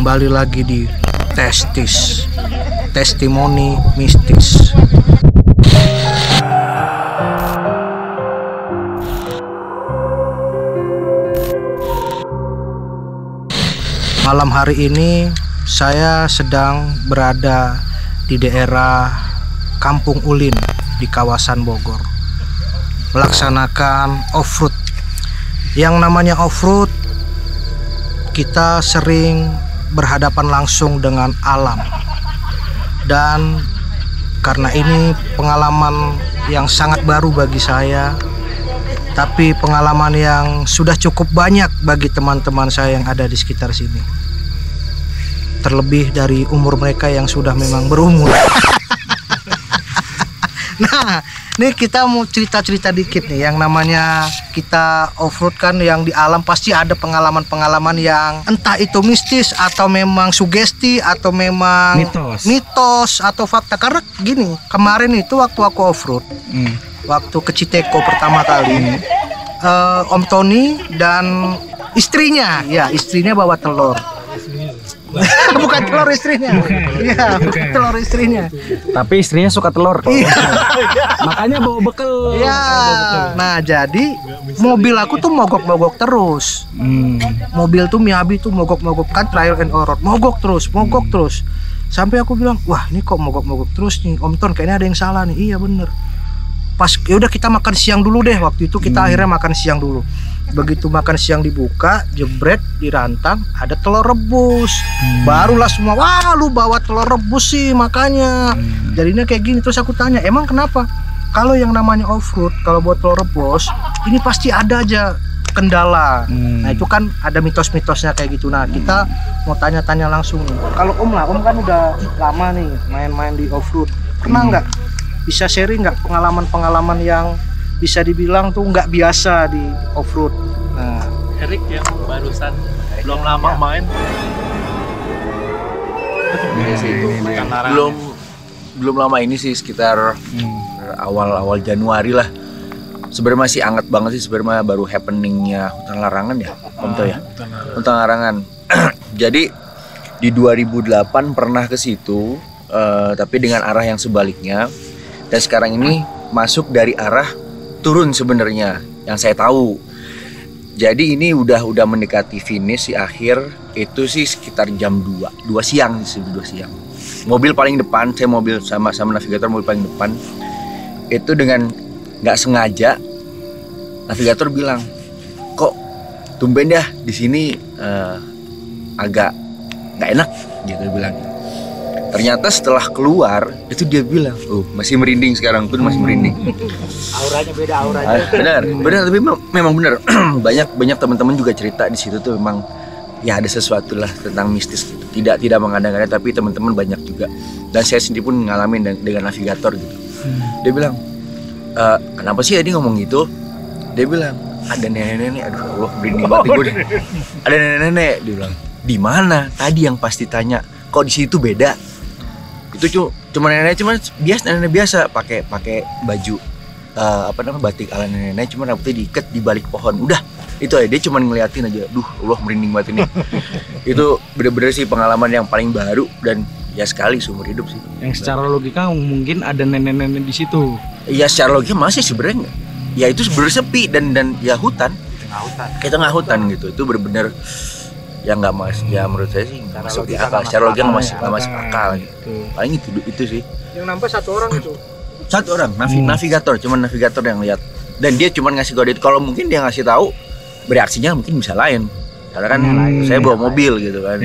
Kembali lagi di Testis, Testimoni Mistis. Malam hari ini saya sedang berada di daerah Kampung Ulin di kawasan Bogor, melaksanakan off-road. Yang namanya off-road, kita sering berhadapan langsung dengan alam, dan karena ini pengalaman yang sangat baru bagi saya, tapi pengalaman yang sudah cukup banyak bagi teman-teman saya yang ada di sekitar sini, terlebih dari umur mereka yang sudah memang berumur. Nah, ini kita mau cerita-cerita dikit nih. Yang namanya kita off-road kan, yang di alam pasti ada pengalaman-pengalaman yang entah itu mistis atau memang sugesti atau memang mitos atau fakta. Karena gini, kemarin itu waktu aku off-road, waktu ke Citeko pertama kali, Om Tony dan istrinya bawa telur. Bukan telur istrinya. Iya, bukan telur istrinya. Tapi istrinya suka telur. Iya. Makanya bawa bekal. Iya. Nah, jadi mobil aku tuh mogok-mogok terus. Mobil tuh Miabi tuh mogok-mogok, kan trial and error. Mogok terus. Sampai aku bilang, "Wah, ini kok mogok-mogok terus nih, Om Ton, kayaknya ada yang salah nih." Iya, bener. Pas ya udah kita makan siang dulu deh. Waktu itu kita akhirnya makan siang dulu. Begitu makan siang dibuka, jebret di rantang ada telur rebus. Barulah semua, "Wah, lu bawa telur rebus sih, makanya jadinya kayak gini." Terus aku tanya, "Emang kenapa?" Kalau yang namanya off-road, kalau buat telur rebus, ini pasti ada aja kendala. Nah, itu kan ada mitos-mitosnya kayak gitu. Nah, kita mau tanya-tanya langsung nih. Kalau Om lah, Om kan udah lama nih main-main di off-road. Pernah nggak bisa sharing nggak pengalaman-pengalaman yang bisa dibilang tuh nggak biasa di off-road? Nah, Erik yang barusan belum lama main. Belum lama ini sih, sekitar awal Januari lah. Sebenarnya masih anget banget sih, sebenarnya baru happeningnya hutan larangan ya, Om Toh ya. Hutan larangan. Jadi di 2008 pernah ke situ, tapi dengan arah yang sebaliknya. Dan sekarang ini masuk dari arah turun sebenarnya yang saya tahu. Jadi ini udah mendekati finish si akhir itu sih sekitar jam 2 siang sih, 2 siang. Mobil paling depan, saya mobil sama navigator mobil paling depan. Itu dengan nggak sengaja navigator bilang, "Kok tumben dah di sini agak nggak enak," gitu bilang. Ternyata setelah keluar itu dia bilang, masih merinding sekarang pun masih merinding. auranya beda. Benar, tapi memang benar. banyak teman-teman juga cerita di situ tuh memang ya ada sesuatu lah tentang mistis gitu. Tidak mengada-ngada, tapi teman-teman banyak juga. Dan saya sendiri pun ngalamin dengan navigator gitu. Dia bilang, "Kenapa sih Adi ngomong gitu?" Dia bilang, "Ada nenek-nenek." Aduh, Allah, merinding banget gue deh. "Ada nenek-nenek," dia bilang. "Di mana?" Tadi yang pasti tanya, "Kok di situ beda?" Itu cuma nenek biasa pakai baju batik ala nenek, cuma rambutnya diikat di balik pohon. Udah, itu aja. Dia cuma ngeliatin aja. Duh, Allah, merinding banget ini. Itu bener-bener sih pengalaman yang paling baru dan ya sekali seumur hidup sih. Yang secara logika mungkin ada nenek-nenek di situ. Iya, secara logika masih sebenarnya. Ya itu sebenarnya sepi dan ya hutan. Kita tengah hutan gitu. Itu bener-bener yang nggak ya menurut saya sih nggak masuk di akal. Secara logika nggak masuk akal gitu. Paling itu sih. Yang nampak satu orang itu. Satu orang navigator, cuman navigator yang lihat. Dan dia cuman ngasih kode itu. Kalau mungkin dia ngasih tahu, bereaksinya mungkin bisa lain. Karena kan saya bawa mobil gitu kan.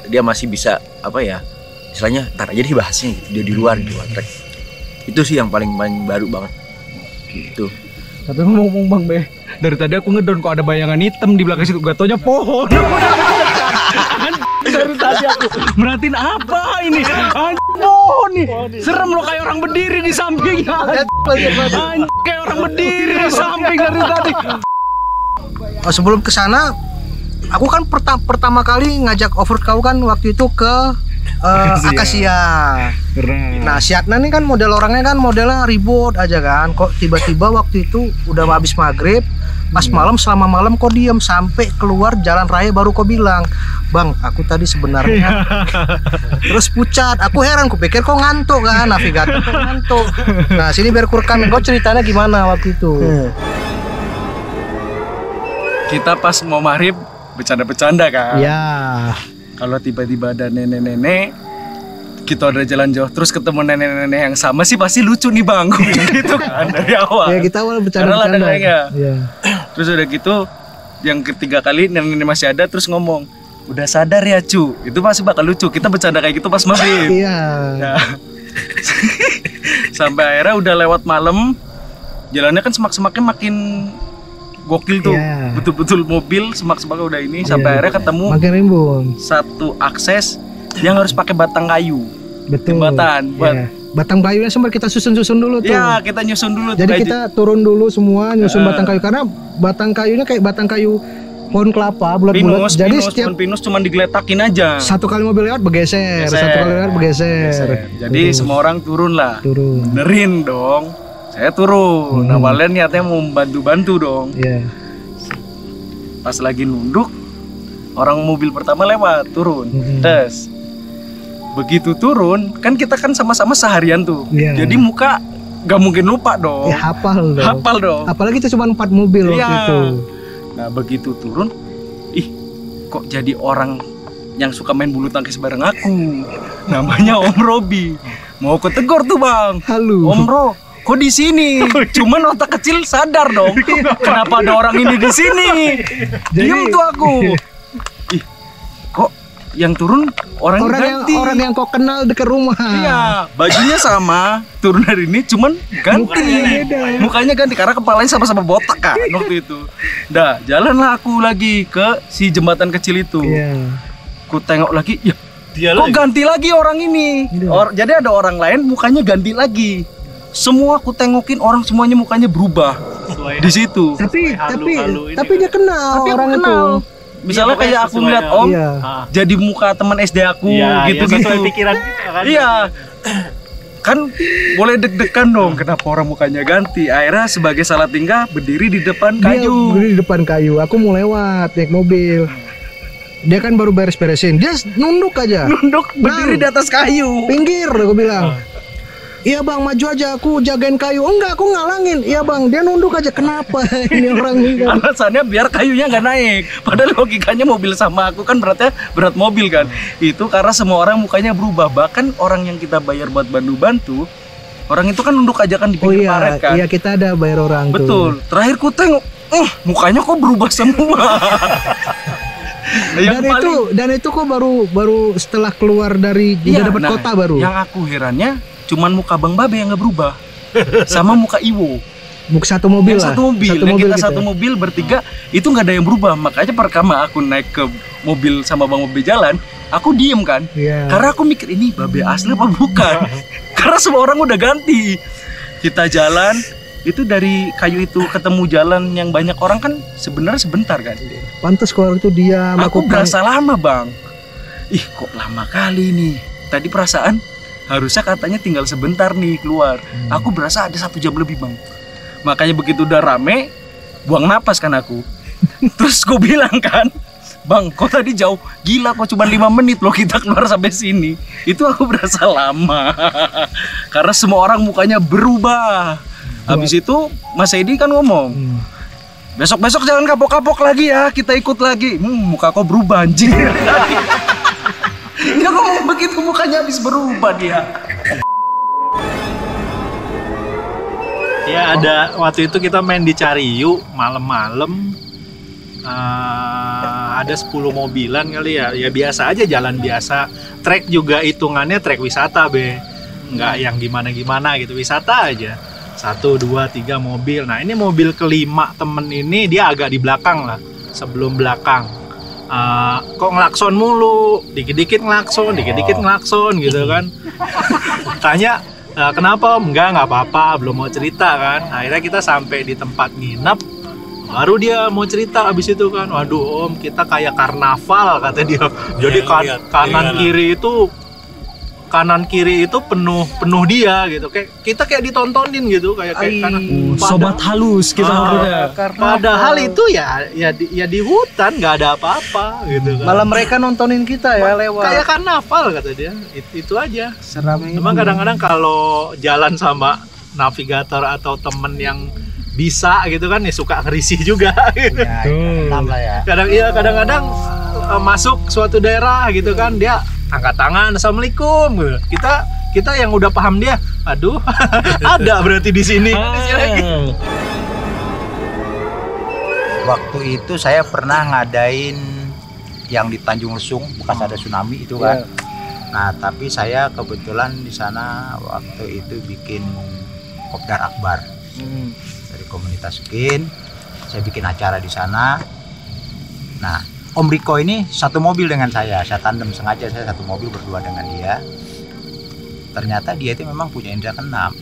Dia masih bisa istilahnya ntar aja dibahasnya gitu. Dia di luar track. Itu sih yang paling baru banget. Gitu. Tapi ngomong Bang Be, dari tadi aku ngedon kok ada bayangan hitam di belakang situ, gak taunya pohon. Dari tadi aku merhatiin apa ini? Pohon nih. Serem lo, kayak orang berdiri di sampingnya. Kayak orang berdiri di samping dari tadi. Sebelum kesana, aku kan pertama kali ngajak off-road kau kan waktu itu ke Akasia. Nah, Siatna nih kan modelnya ribut aja kan. Kok tiba-tiba waktu itu udah habis maghrib, Pas malam, selama malam kau diam sampai keluar jalan raya baru kau bilang, "Bang, aku tadi sebenarnya." Terus pucat. Aku heran, kupikir kau ngantuk kan, navigator kau ngantuk. Nah, sini biar ku rekamin kau ceritanya gimana waktu itu. Kita pas mau maghrib bercanda-bercanda kan. Ya. Kalau tiba-tiba ada nenek-nenek, kita ada jalan jauh terus ketemu nenek-nenek yang sama sih pasti lucu nih bang, gitu kan dari awal. Ya kita awal Karena bercanda-bercanda. lah neneknya. Ya. Terus udah gitu, yang ketiga kali nenek-nenek masih ada terus ngomong, udah sadar ya cu, itu masih bakal lucu. Kita bercanda kayak gitu pas maghrib. Iya. Nah, sampai akhirnya udah lewat malam, jalannya kan semak-semaknya makin gokil tuh. Iya. Betul-betul mobil semak-semaknya udah ini. Sampai Iya. akhirnya ketemu Makin rimbun. satu akses yang harus pakai batang kayu. Betul. Jembatan buat Iya. Batang kayunya sempat kita susun-susun dulu tuh. ya kita nyusun dulu. Jadi tuh, kita turun dulu semua nyusun batang kayu, karena batang kayunya kayak batang kayu pohon kelapa bulat-bulat. pinus, Jadi pinus, setiap pohon pinus cuman digeletakin aja. satu kali mobil lewat bergeser, Geser. satu kali lewat bergeser. Geser. Jadi Terus semua orang turun lah. turun. Benerin dong. Saya turun. Awalnya niatnya mau bantu-bantu dong. Iya. Pas lagi nunduk, orang mobil pertama lewat turun. Tes. Begitu turun, kan kita kan sama-sama seharian tuh. Iya. Jadi muka gak mungkin lupa dong. Ya hafal dong. Hafal dong. Apalagi itu cuma 4 mobil waktu Iya. itu. Nah begitu turun, ih kok jadi orang yang suka main bulu tangkis bareng aku. Namanya Om Robi. Mau aku tegur tuh bang. Halo. Om Ro, kok di sini? Cuman otak kecil sadar dong. Kenapa ada orang ini di sini? Diem tuh aku. Ih, kok yang turun orang ganti? orang yang kau kenal dekat rumah. Iya, bajunya sama, turun hari ini cuman ganti. Mukanya ganti karena kepalanya sama-sama botak kan waktu itu. Dah, jalanlah aku lagi ke si jembatan kecil itu. Iya. Ku tengok lagi, ya Dia kok lagi. ganti lagi orang ini. Iya. Jadi ada orang lain mukanya ganti lagi. Semua aku tengokin orang semuanya mukanya berubah Sesuai- di situ. Tapi halu-halu ini tapi dia kenal Tapi aku orang kenal. itu. Misalnya Iya, kayak pokoknya aku sesuai ngeliat dengan- Om, Iya. Ah. jadi muka teman SD aku Iya, gitu-gitu. sesuai pikiran kita kan. Iya. Kan boleh deg-degan dong kenapa orang mukanya ganti. Akhirnya sebagai salah tingkah berdiri di depan Dia kayu. berdiri di depan kayu. Aku mau lewat naik mobil. Dia kan baru beres-beresin. Dia nunduk aja. Nunduk berdiri di atas kayu. Pinggir, aku bilang. Iya bang, maju aja, aku jagain kayu. Enggak, aku ngalangin. Iya bang, dia nunduk aja. Kenapa ini orang ini kan? Alasannya biar kayunya nggak naik. Padahal logikanya mobil sama aku kan beratnya berat mobil kan. Itu karena semua orang mukanya berubah. Bahkan orang yang kita bayar buat bantu-bantu, orang itu kan nunduk aja kan di Oh pinggir paret iya, kan. iya kita ada bayar orang tuh. Betul. Terakhir ku tengok, mukanya kok berubah semua. Dan itu kok baru setelah keluar dari udah dapat kota baru. Yang aku herannya cuman muka Bang Babe yang nggak berubah. Sama muka Iwo. Buk satu mobil Yang lah. satu mobil, yang kita gitu satu ya. mobil bertiga itu nggak ada yang berubah. Makanya pertama aku naik ke mobil sama Bang Babe jalan, aku diem kan. Iya. Karena aku mikir ini Babe asli apa bukan. Karena semua orang udah ganti. Kita jalan, itu dari kayu itu ketemu jalan yang banyak orang kan sebenarnya sebentar kan. Pantas kalau itu dia Aku melakukan. berasa lama bang. Ih kok lama kali nih. Tadi perasaan harusnya katanya tinggal sebentar nih keluar. Aku berasa ada 1 jam lebih bang. Makanya begitu udah rame, buang napas kan aku. Terus gue bilang kan, bang kok tadi jauh, gila kok cuma 5 menit loh kita keluar sampai sini. Itu aku berasa lama. Karena semua orang mukanya berubah. Habis itu Mas Edi kan ngomong, besok-besok jangan kapok-kapok lagi ya, kita ikut lagi. Muka kau berubah anjing. Dia ngomong begitu mukanya habis berubah dia. Ya ada waktu itu kita main di Cariu malam-malam. Ada 10 mobilan kali ya. Ya biasa aja, jalan biasa. Trek juga hitungannya trek wisata be. Nggak yang gimana-gimana gitu, wisata aja. 1, 2, 3 mobil. Nah ini mobil kelima temen ini dia agak di belakang lah, sebelum belakang. Kok ngelakson mulu, dikit-dikit ngelakson, dikit-dikit ngelakson gitu kan. Tanya, kenapa Om? Enggak apa-apa, belum mau cerita kan. Akhirnya kita sampai di tempat nginep, baru dia mau cerita abis itu kan. Waduh Om, kita kayak karnaval kata dia. Jadi kanan kiri itu kanan kiri itu penuh dia gitu, kayak kita kayak ditontonin gitu, kayak kanan sobat halus kita udah. padahal itu ya di hutan nggak ada apa-apa gitu kan. Malah mereka nontonin kita ya lewat. Kayak karnaval kata dia. Itu aja. Seram itu. Memang kadang-kadang kalau jalan sama navigator atau temen yang bisa gitu kan ya suka ngerisih juga gitu. Ya, enam lah ya. Kadang-kadang masuk suatu daerah gitu kan, dia angkat tangan, assalamualaikum gitu. Kita yang udah paham dia, aduh ada berarti di sini. Waktu itu saya pernah ngadain yang di Tanjung Lesung bekas ada tsunami itu kan. Nah, tapi saya kebetulan di sana waktu itu bikin Kopdar Akbar dari komunitas Skin. Saya bikin acara di sana. Nah, Om Riko ini satu mobil dengan saya tandem, sengaja saya satu mobil berdua dengan dia. Ternyata dia itu memang punya indera keenam.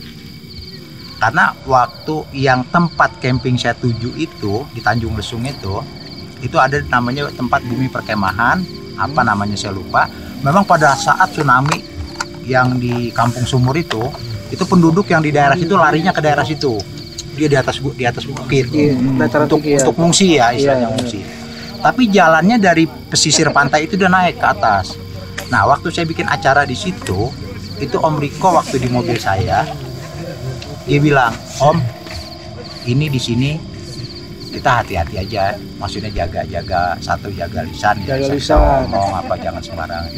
Karena waktu yang tempat camping saya tuju itu di Tanjung Lesung itu ada namanya tempat bumi perkemahan, apa namanya saya lupa. Memang pada saat tsunami yang di Kampung Sumur itu penduduk yang di daerah situ larinya ke daerah situ. Dia di atas bukit untuk mengungsi ya, istilahnya mengungsi. Tapi jalannya dari pesisir pantai itu udah naik ke atas. Nah, waktu saya bikin acara di situ, itu Om Riko waktu di mobil saya, dia bilang, Om, ini di sini kita hati-hati aja, maksudnya jaga lisan, jaga lisan, ngomong apa jangan sembarangan.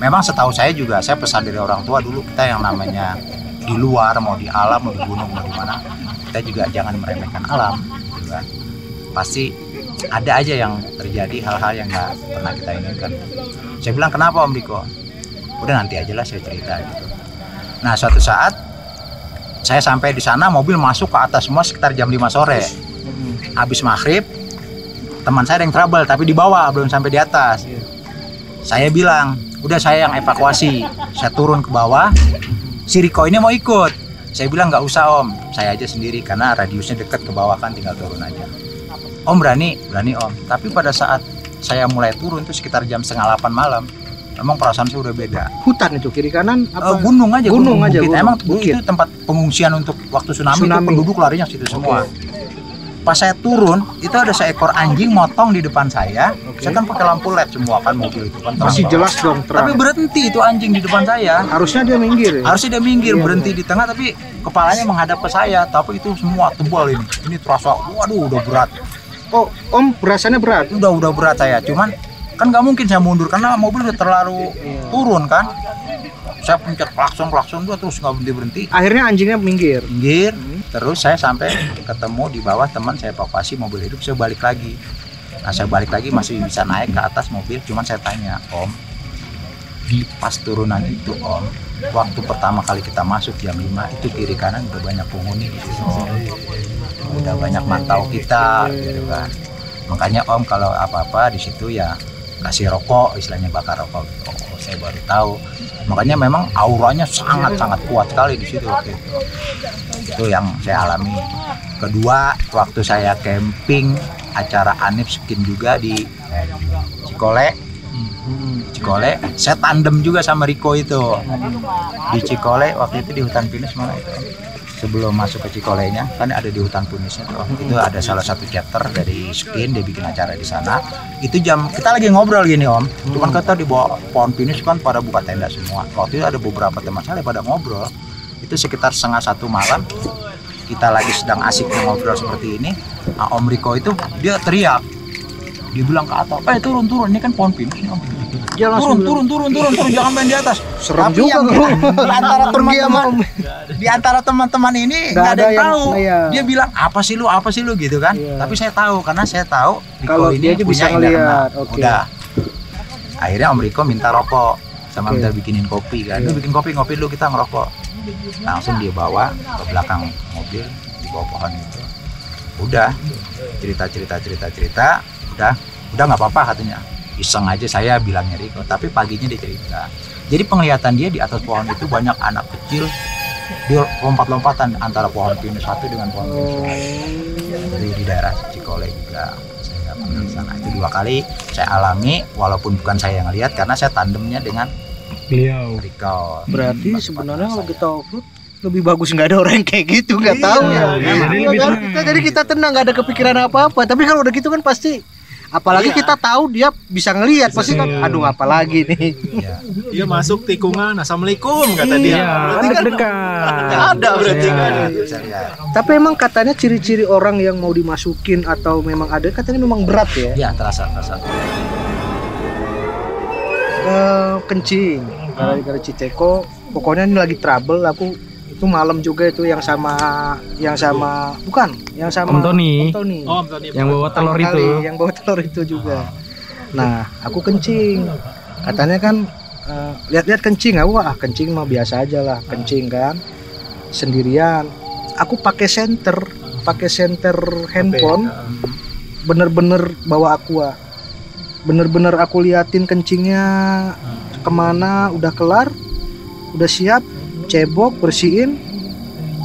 Memang setahu saya juga, saya pesan dari orang tua dulu, kita yang namanya di luar, mau di alam, mau di gunung, mau di mana, kita juga jangan meremehkan alam, gitu kan. Pasti ada aja yang terjadi hal-hal yang nggak pernah kita inginkan. Saya bilang, kenapa Om Riko? Udah nanti aja lah saya cerita gitu. Nah, suatu saat saya sampai di sana, mobil masuk ke atas semua sekitar jam 5 sore. Habis maghrib, teman saya ada yang trouble tapi di bawah, belum sampai di atas. Saya bilang, udah saya yang evakuasi. Saya turun ke bawah, si Riko ini mau ikut. Saya bilang, nggak usah Om, saya aja sendiri karena radiusnya dekat ke bawah kan, tinggal turun aja. Om berani Om. Tapi pada saat saya mulai turun itu sekitar jam 7:30 malam, emang perasaan saya udah beda. Hutan itu kiri kanan apa? Gunung aja. Bukit. Emang itu tempat pengungsian untuk waktu tsunami. Itu penduduk larinya situ semua. Pas saya turun, itu ada seekor anjing motong di depan saya. Saya kan pakai lampu LED semua kan, mobil itu kan. Masih jelas dong terang. Tapi berhenti itu anjing di depan saya. Harusnya dia minggir. Berhenti di tengah tapi kepalanya menghadap ke saya. Tapi itu semua tebal ini. Ini terasa, waduh udah berat. Oh, Om berasannya berat? Udah berat saya, cuman kan nggak mungkin saya mundur karena mobil udah terlalu turun kan. Saya pencet klakson tuh terus nggak berhenti. Akhirnya anjingnya minggir. Terus saya sampai ketemu di bawah, teman saya evakuasi, mobil hidup, saya balik lagi. Nah, saya balik lagi masih bisa naik ke atas mobil, cuman saya tanya, Om, di pas turunan itu Om, waktu pertama kali kita masuk jam 5 itu kiri kanan udah banyak penghuni gitu. Udah banyak mantau kita gitu kan. Makanya Om kalau apa-apa di situ ya kasih rokok, istilahnya bakar rokok gitu. Oh, saya baru tahu. Makanya memang auranya sangat-sangat kuat sekali di situ waktu itu. Itu yang saya alami. Kedua, waktu saya camping acara Anip Skin juga di Cikole, saya tandem juga sama Riko itu di Cikole waktu itu di hutan pinus mana itu. Sebelum masuk ke Cikolenya kan ada di hutan pinusnya tuh. Itu ada salah satu chapter dari Skin, dia bikin acara di sana. Itu jam kita lagi ngobrol gini Om. Cuman kita di bawah pohon pinus kan pada buka tenda semua. Waktu itu ada beberapa teman saya pada ngobrol. Itu sekitar 1:30 malam. Kita lagi sedang asik ngobrol seperti ini. Nah, Om Riko itu dia teriak. Dia bilang ke atas, turun, ini kan pohon pinus nih Om. Turun, jangan main di atas. Serem tapi juga di antara teman-teman ini nggak ada yang tahu. Dia bilang apa sih lu gitu kan. Tapi saya tahu karena saya tahu kalau dia aja bisa ngeliat. Udah. Akhirnya Om Riko minta rokok sama minta bikinin kopi kan. Lu bikin kopi, ngopi dulu, kita ngerokok. Langsung dia bawa ke belakang mobil di bawah pohon itu. Udah cerita, udah nggak apa-apa katanya. Iseng aja saya bilangnya Riko, tapi paginya dia cerita. Jadi penglihatan dia di atas pohon itu banyak anak kecil, dia lompat-lompatan antara pohon pinus satu dengan pohon pinus lain. Jadi di daerah Cikole juga saya pernah di sana. Itu 2 kali saya alami, walaupun bukan saya yang lihat karena saya tandemnya dengan Beliau. Riko. Berarti sebenarnya kalau kita offroad lebih bagus nggak ada orang yang kayak gitu, nggak tahu ya. Jadi kita tenang, nggak ada kepikiran apa-apa. Tapi kalau udah gitu kan pasti, apalagi kita tahu dia bisa ngelihat, pasti kan, aduh apalagi nih. Dia masuk tikungan, assalamualaikum kata dia. Berarti kan dekat. Nggak ada berarti kan. Tapi emang katanya ciri-ciri orang yang mau dimasukin atau memang ada, katanya memang berat ya. Ya terasa. Kencing dari Citeko, pokoknya ini lagi trouble. Aku itu malam juga itu yang sama Om Tony. Oh, Om Tony. Yang bawa telur Pertama itu. kali, yang bawa telur itu juga. Nah, aku kencing. Katanya kan lihat-lihat kencing, aku kencing mah biasa aja lah, kencing kan sendirian. Aku pakai senter handphone, bener-bener bawa aqua. Bener-bener aku liatin kencingnya kemana, udah kelar, udah siap, cebok, bersihin,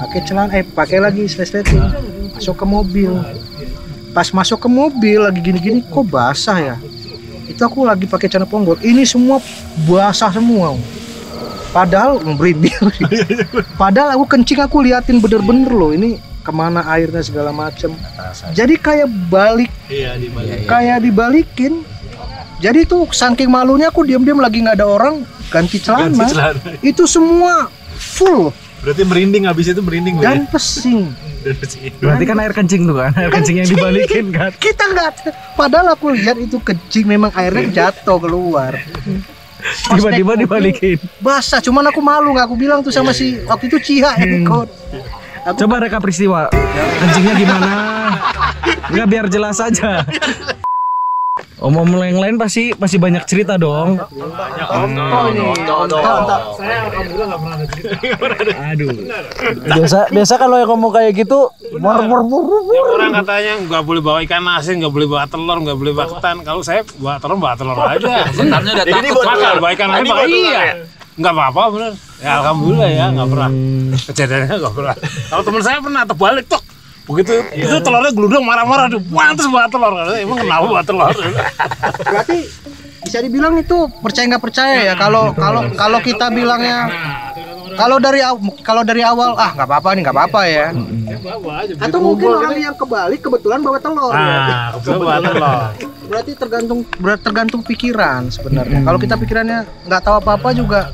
pakai celana, pakai lagi resleting, masuk ke mobil. Pas masuk ke mobil lagi gini-gini, kok basah ya? Itu aku lagi pakai celana ponggol, ini semua basah semua. Padahal merinding. Padahal aku kencing, aku liatin bener-bener loh, ini kemana airnya segala macem. Jadi kayak balik, kayak dibalikin. Jadi tuh saking malunya aku diam-diam lagi nggak ada orang, ganti celana. Itu semua full. Berarti merinding, habis itu merinding dan pesing. Berarti kan air kencing tuh kan, air kencing yang dibalikin kan. Kita nggak, padahal aku lihat itu kencing memang airnya jatuh keluar. Tiba-tiba dibalikin. Basah, cuman aku malu, nggak aku bilang tuh sama si waktu itu Cia yang ikut. Coba reka peristiwa, kencingnya gimana? Nggak, biar jelas aja. Om yang lain pasti masih banyak cerita dong. Aduh. Biasa kalau yang ngomong kayak gitu, orang katanya nggak boleh bawa ikan asin, nggak boleh bawa telur, nggak boleh bawa ketan. Kalau saya bawa telur aja. Ketannya udah takut. Makan bawa ikan asin, iya. Nggak apa-apa bener. Ya alhamdulillah ya, nggak pernah. Kejadiannya nggak pernah. Kalau teman saya pernah terbalik tok. Begitu itu telurnya geludung marah-marah, pantas bawa telur. Emang kenapa bawa telur? Berarti bisa dibilang itu percaya nggak percaya ya. Kalau kita bilangnya, kalau dari awal nggak apa-apa ya. Atau mungkin orang yang kebalik kebetulan bawa telur. Kebetulan bawa telur. Berarti tergantung pikiran sebenarnya. Kalau kita pikirannya nggak tahu apa-apa juga,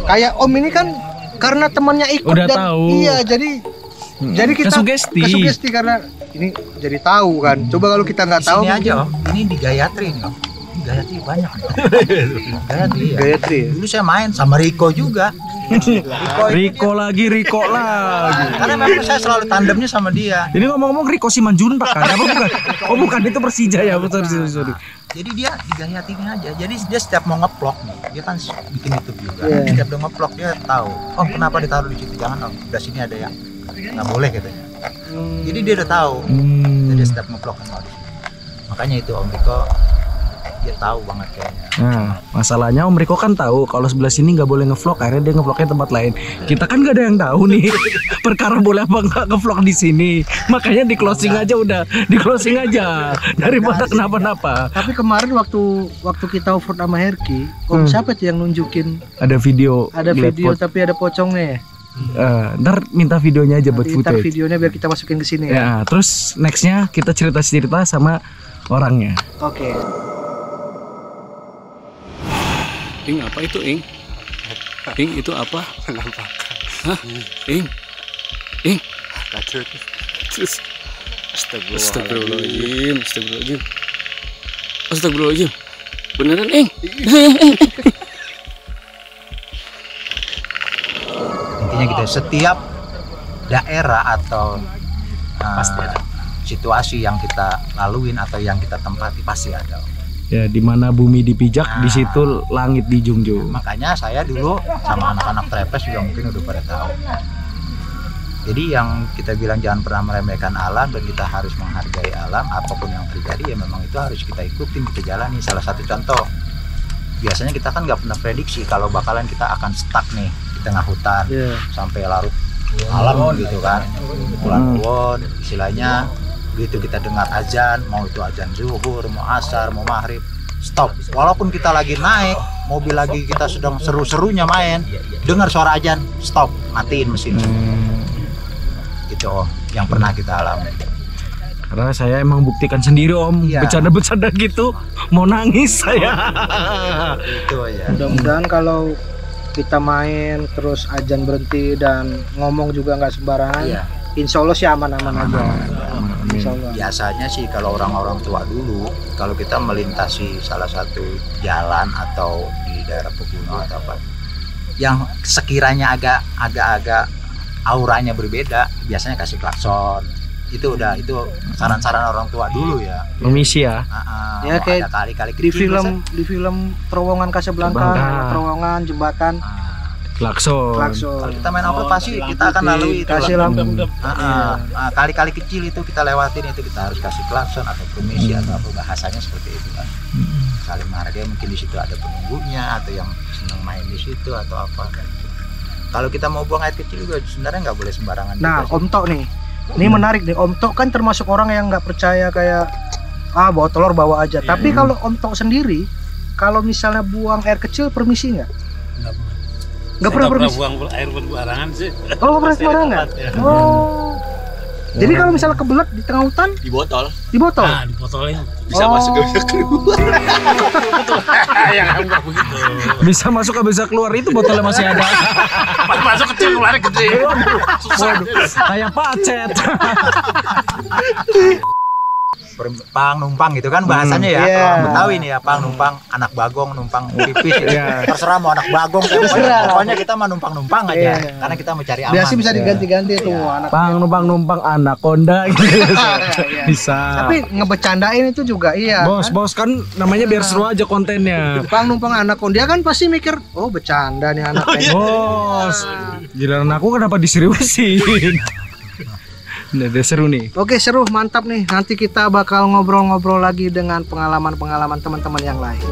kayak Om ini kan karena temannya ikut udah dan tahu. Iya, jadi kita kesugesti karena ini jadi tahu kan. Coba kalau kita nggak tahu. Ini aja Om, ini di Gayatri nih Om. Di Gayatri banyak nih. Gayatri ya. Gayatri. Dulu saya main sama Riko juga. Riko lagi. Karena memang saya selalu tandemnya sama dia. Ini ngomong-ngomong Riko Simanjuntak kan? Apa bukan? Oh bukan, itu Persija ya. Sorry. Jadi dia di Gayatri aja. Jadi dia setiap mau nge-vlog nih, dia kan bikin YouTube juga. Setiap dia nge-vlog dia tahu. Oh kenapa ditaruh di situ? Jangan Om. Udah sini ada yang nggak boleh katanya. Jadi dia udah tahu. Jadi setiap nge-vlog kan mau di sini. Makanya itu Om Riko dia tahu banget kayaknya. Nah, masalahnya Om Riko kan tahu kalau sebelah sini nggak boleh ngevlog, akhirnya dia ngevlognya tempat lain. Kita kan nggak ada yang tahu nih perkara boleh apa nggak ngevlog di sini. Makanya di closing aja daripada kenapa-napa. Tapi kemarin waktu kita offroad sama Herki, Om siapa tuh yang nunjukin? Ada video. Tapi ada pocongnya. Ntar minta videonya aja buat Ntar footage. videonya biar kita masukin ke sini ya. Terus nextnya kita cerita sama orangnya. Oke. Ing, apa itu Ing? Ing, itu apa? Hah? Ing? Terus Astagfirullahaladzim. Beneran Ing? Intinya gitu, setiap daerah atau situasi yang kita laluin atau yang kita tempati pasti ada. Ya, di mana bumi dipijak, di situ langit dijunjung. Makanya saya dulu sama anak-anak trepes juga mungkin udah pada tahu. Jadi yang kita bilang jangan pernah meremehkan alam dan kita harus menghargai alam, apapun yang terjadi ya memang itu harus kita ikutin, kita jalani. Salah satu contoh, biasanya kita kan nggak pernah prediksi kalau bakalan kita akan stuck nih di tengah hutan sampai larut malam gitu kan, bulan won istilahnya. Begitu kita dengar azan, mau itu azan zuhur, mau asar, mau maghrib, stop. Walaupun kita lagi naik mobil, lagi kita sedang seru-serunya main, dengar suara azan, stop, matiin mesin. Gitu Om, yang pernah kita alami. Karena saya emang buktikan sendiri Om, Iya. bercanda-bercanda gitu, mau nangis saya. Itu aja. Mudah-mudahan kalau kita main terus azan berhenti dan ngomong juga nggak sembarangan, Iya. insya Allah sih aman-aman aja. Insya Allah. Biasanya sih kalau orang-orang tua dulu, kalau kita melintasi salah satu jalan atau di daerah pegunungan atau apa, yang sekiranya agak auranya berbeda, biasanya kasih klakson. Itu saran-saran orang tua dulu ya. Permisi ya. Ya, kayak ada kali-kali Di kecil di film Terowongan Casablanca, Casablanca. terowongan jembatan, Klakson. klakson. Kalau kita main apa pasti kita akan lalui itu. Kasih lampu. Kali-kali kecil itu kita lewatin, itu kita harus kasih klakson atau permisi atau apa, bahasanya seperti itu kan. Saling menghargai, mungkin di situ ada penunggunya atau yang senang main di situ atau apa kan. Kalau kita mau buang air kecil juga sebenarnya nggak boleh sembarangan. Nah, juga sih. Om Tok nih, ini menarik nih. Om Tok kan termasuk orang yang nggak percaya kayak bawa telur bawa aja. Tapi kalau Om Tok sendiri, kalau misalnya buang air kecil permisi nggak? Nggak pernah permisi. buang air sembarangan sih. Oh, nggak pernah sembarangan. Oh. Jadi kalau misalnya kebelet di tengah hutan, Di botol di botol. Nah, dibotolin. bisa masuk gak bisa keluar. Yang enggak begitu. Bisa masuk ke bisa keluar, itu botolnya masih ada. Pas masuk kecil, keluar gede. Susah. Kayak pacet. Pang numpang gitu kan bahasanya ya. Iya. Orang Betawi nih ya, pang numpang, anak bagong numpang pipis. Iya. Terserah mau anak bagong, pokoknya kita mah numpang-numpang aja. Iya. Karena kita mencari aman. Biasa bisa diganti-ganti tuh anak. Pang numpang anaconda gitu. Bisa. Tapi ngebecandain itu juga iya. Bos kan namanya biar seru aja kontennya. Numpang anak dia kan pasti mikir, oh bercanda nih anak. Bos, giliran aku kenapa diseriusin? Udah seru nih. Oke, seru, mantap nih. Nanti kita bakal ngobrol-ngobrol lagi dengan pengalaman-pengalaman teman-teman yang lain.